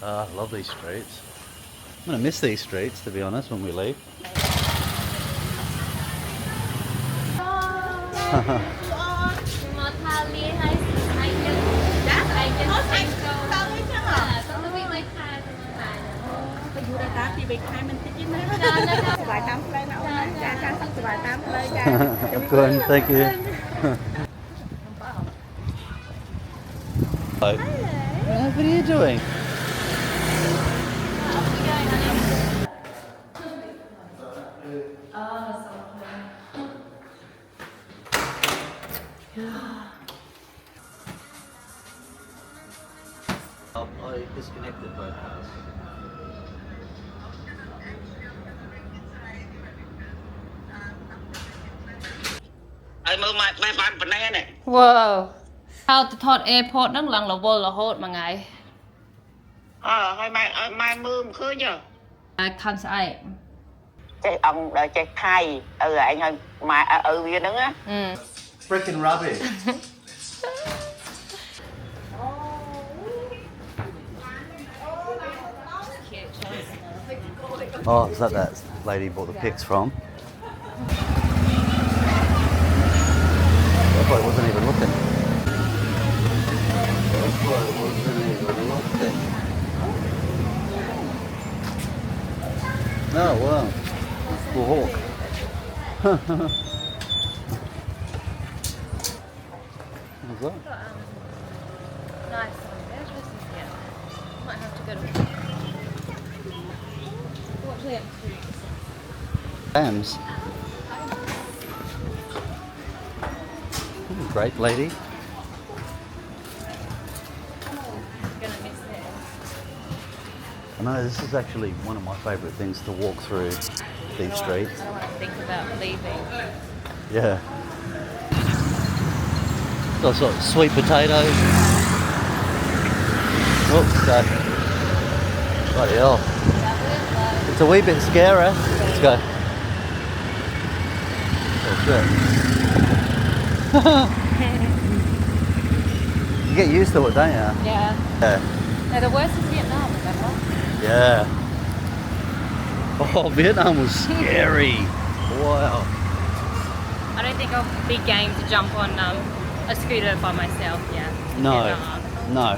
Ah, I love these streets. I'm going to miss these streets, to be honest, when we leave. Good, thank you. Hello. What are you doing? I disconnected both cars. Wow. How to thought airport nắng lần là vô là hốt mà ngày. Thôi mai mưa khứa chưa? Khăn sai. Cái ông đợi chạy thay. Anh ơi mai kia đứng á. Freaking rubbish. Oh, is that lady bought the pics from? I thought it wasn't even looking. Oh, wow. Cool hawk. What was that? Nice. Might have to go to watch them. Lambs. Great lady. Gonna miss them. I know this is actually one of my favourite things to walk through these streets. I don't want to think about leaving. Yeah. Got sort of sweet potatoes. Whoops, bloody hell. It's a wee bit scary. Let's go. Oh shit. You get used to it, don't you? Yeah. Yeah. No, the worst is Vietnam, remember? Yeah. Oh, Vietnam was scary. Wow. I don't think I'll be game to jump on a scooter by myself, yeah. No. No.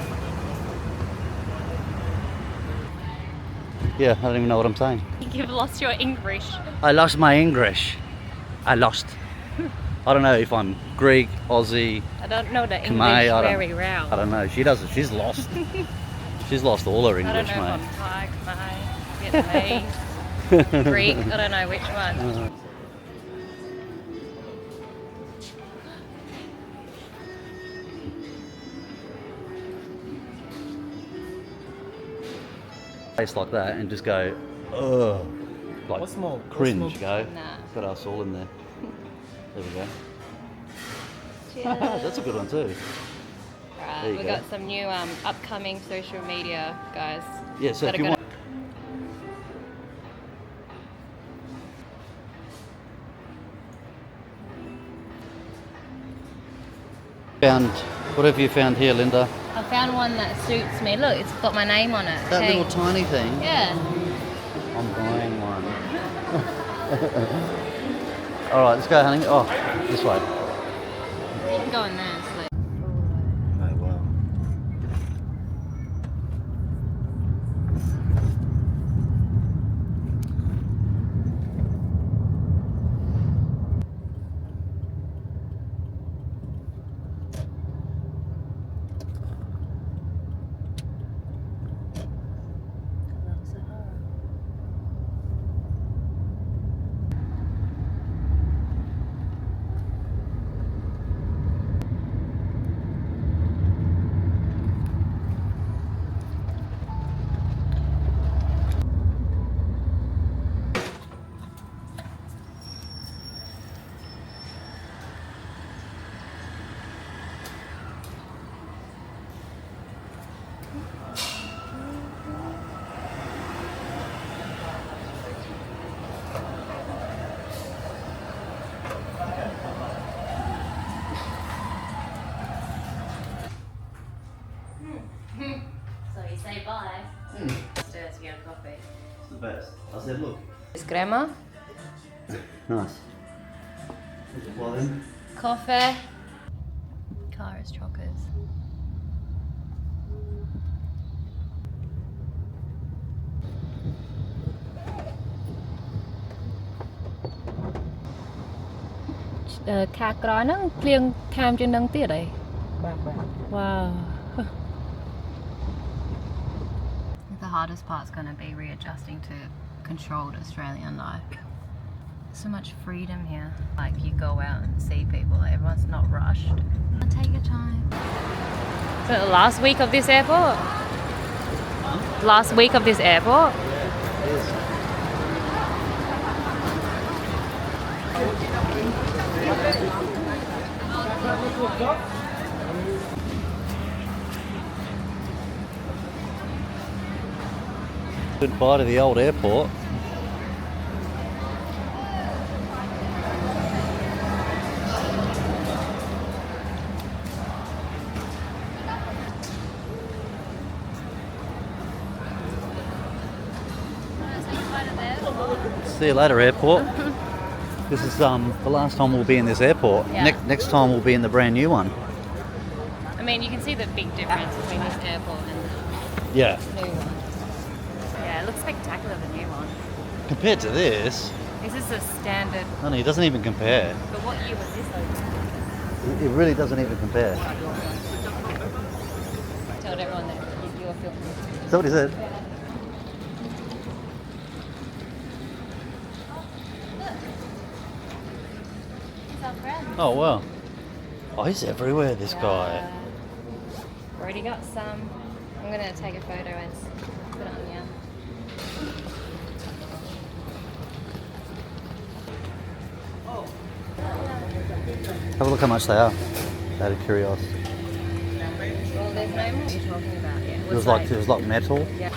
Yeah, I don't even know what I'm saying. You've lost your English. I lost my English. I lost. I don't know if I'm Greek, Aussie, I don't know the Khmer, English very well. I don't know. She doesn't. She's lost. She's lost all her I don't English, know mate. if I'm Thai, Khmer, Vietnamese, Greek, I don't know which one. Face like that and just go, ugh. Like What's more? cringe, go. Nah. Got us all in there. There we go. Cheers. That's a good one too. Right, There you we go. got some new upcoming social media guys. Yeah, so if Gotta you go want... What have you found here, Linda? I found one that suits me. Look, it's got my name on it. That Hey. little tiny thing? Yeah. I'm buying one. Alright, let's go, honey. Oh, this way. You can go in there. It's like... Oh, wow. Upstairs to get a coffee. It's the best. I said, look. It's crema, Nice. coffee, Cara's chocolates. Kháក្រោយហ្នឹងភ្លៀងថែមជាងនឹងទៀតអី Wow. The hardest part's going to be readjusting to controlled Australian life. So much freedom here. Like you go out and see people, everyone's not rushed. Take your time. So the last week of this airport? Last week of this airport? Goodbye to the old airport. See you later, airport. This is the last time we'll be in this airport. Yeah. Next time we'll be in the brand new one. I mean, you can see the big difference between this airport and Yeah. the new one. Yeah, it looks spectacular, the new one. Compared to this, This is a standard. honey, it doesn't even compare. But what year was this open? It really doesn't even compare. Told everyone that you were filming. Is that what he said? He's our friend. Oh, wow. Oh, he's everywhere, this guy. Already got some. I'm gonna take a photo and put it on you. Have a look how much they are. Out of curiosity. Well, there's no more. What are you talking about? Yeah. It was like metal. Yeah.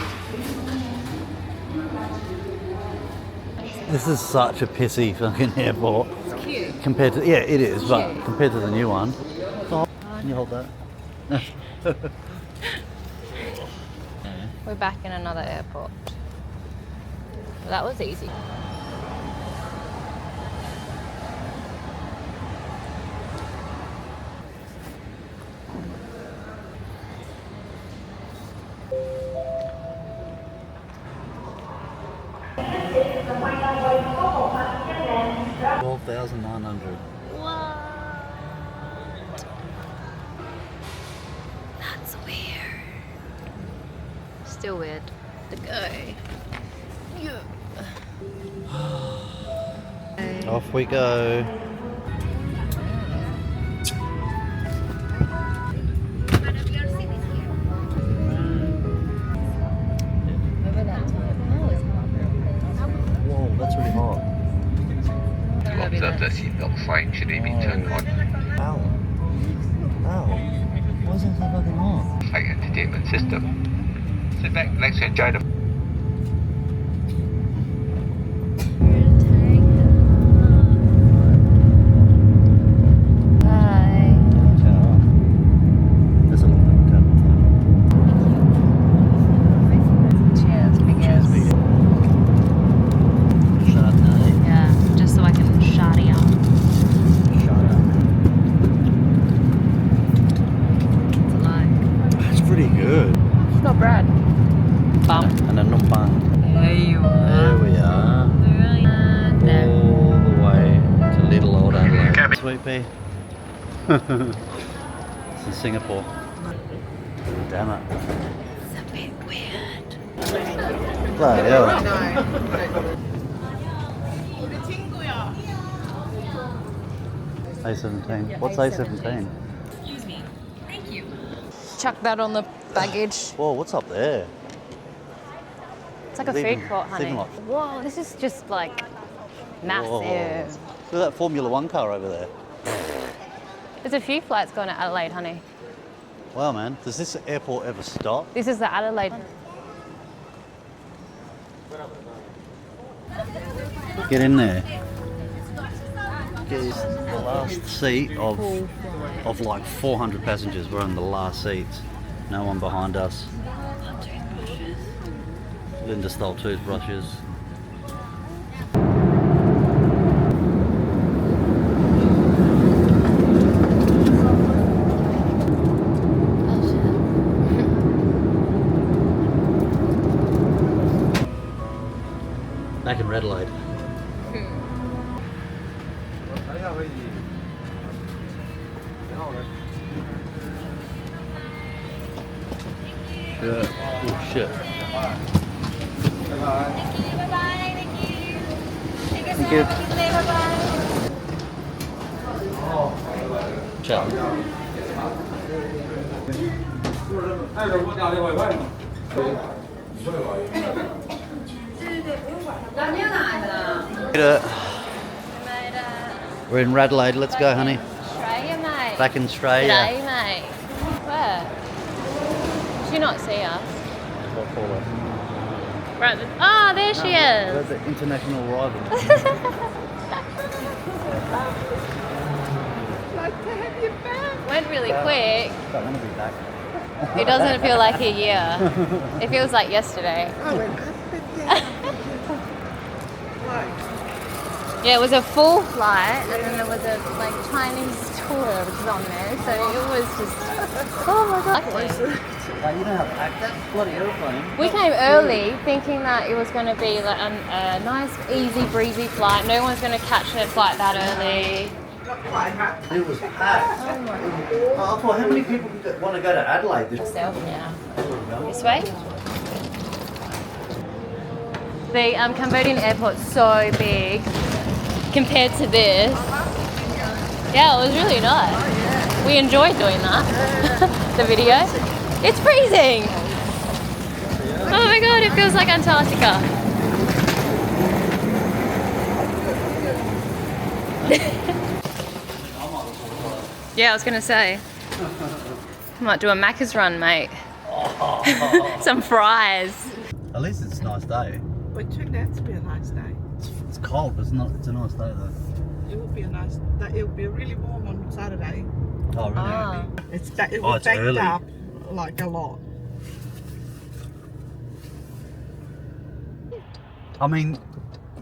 This is such a pissy fucking airport. It's cute. Compared to, yeah, it is, but Cute. compared to the new one. Oh, can you hold that? We're back in another airport. Well, that was easy. $12,900. What? That's weird. Still weird. To go. Yeah. Off we go. Remember that time? Oh, it's hot. Whoa, that's really hot. To observe the seatbelt sign should they be turned on. Ow. Ow. Why is it so fucking hot? Flight entertainment system. Sit back, relax, and enjoy the Bye. There's a little bit of Cheers, Cheers, biggest. big. Chardonnay. Yeah, just so I can shardy up. What's it like? That's pretty good. It's not bad. Bum. And a numpang. There you There we are. There. All the way to little old Adelaide. Sweet pea. It's in Singapore. Damn it. It's a bit weird. Bloody hell. A17. What's A17? Excuse me. Thank you. Chuck that on the baggage. Whoa, what's up there? It's like a Leaving- food court, honey. leaving like- Whoa, this is just like massive. Whoa. Look at that Formula One car over there. There's a few flights going to Adelaide, honey. Wow, man. Does this airport ever stop? This is the Adelaide. Get in there. Get the last seat of like 400 passengers. We're on the last seats. No one behind us. Linda stole toothbrushes. Back in Adelaide. Yeah. Oh shit. Thank you. Ciao. We're in Adelaide. Let's go, honey. Australia, mate. Back in Australia. G'day, mate. Where? Did you not see us? What for? Right. Oh, there she is. We're the international rival. Went really quick. Don't want to be back. It doesn't feel like a year. It feels like yesterday. Yeah, it was a full flight, and then there was a Chinese tour which was on there, so it was just, oh my god. You don't have to pack that bloody airplane. We came early thinking that it was going to be like a nice, easy, breezy flight. No one's going to catch a flight that early. It was packed. Oh my god. I thought, how many people want to go to Adelaide? Yourself, yeah. This way. The Cambodian airport's so big compared to this. Yeah, it was really nice. We enjoyed doing that. The video. It's freezing! Oh my god, it feels like Antarctica. Yeah, I was gonna say. I might do a Macca's run, mate. Some fries. At least it's a nice day. It turned out to be a nice day. It's cold, but it's not. It's a nice day though. It will be a nice day. It will be really warm on Saturday. Oh really? Ah. It Oh, will it's backed early. up like a lot. I mean,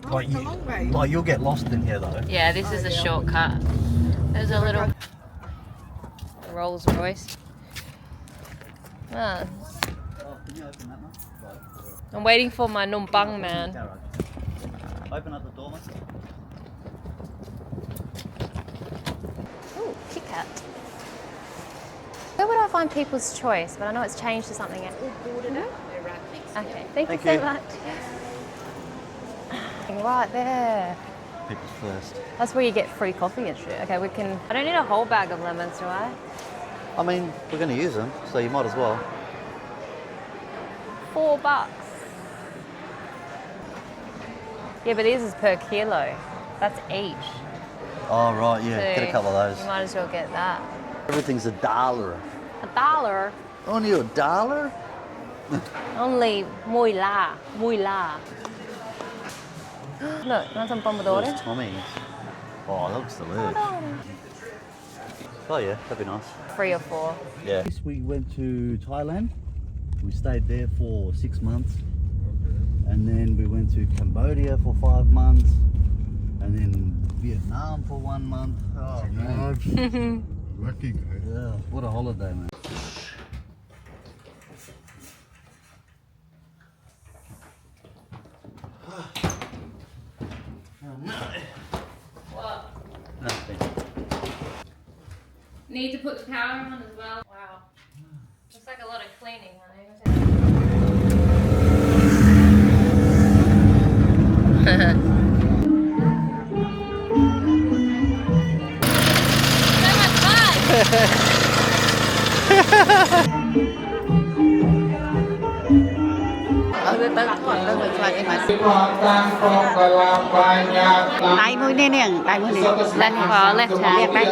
Oh, it's a long way. like you'll get lost in here though. Yeah, this is a shortcut. There's a little Rolls Royce. Ah, Oh, can you open that one? I'm waiting for my numbang man. Open up the door, mate. Ooh, Kit Kat. Where would I find People's Choice? But I know it's changed to something else. Okay, thank you Thank so you. much. Right there. People's first. That's where you get free coffee and shit. Okay, we can. I don't need a whole bag of lemons, do I? I mean, we're going to use them, so you might as well. $4. Yeah, but this is per kilo. That's each. Oh right, yeah. So Get a couple of You those. might as well get that. Everything's $1. $1. Only $1? Only muy la. Look, want some pomodoro? Those Tommies. Oh, that looks delicious. Oh yeah, that'd be nice. 3 or 4. Yeah. We went to Thailand. We stayed there for 6 months. And then we went to Cambodia for 5 months. And then Vietnam for 1 month. Oh man. Lucky guy. Yeah, what a holiday, man. What? Nothing. Need to put the power on as well. Wow. Looks like a lot of cleaning, honey. So much Đáy mũi nè nè, đáy mũi nè. Lên vào left hand. Oh my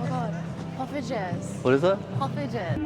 god. Hostages. What is that? Hostages.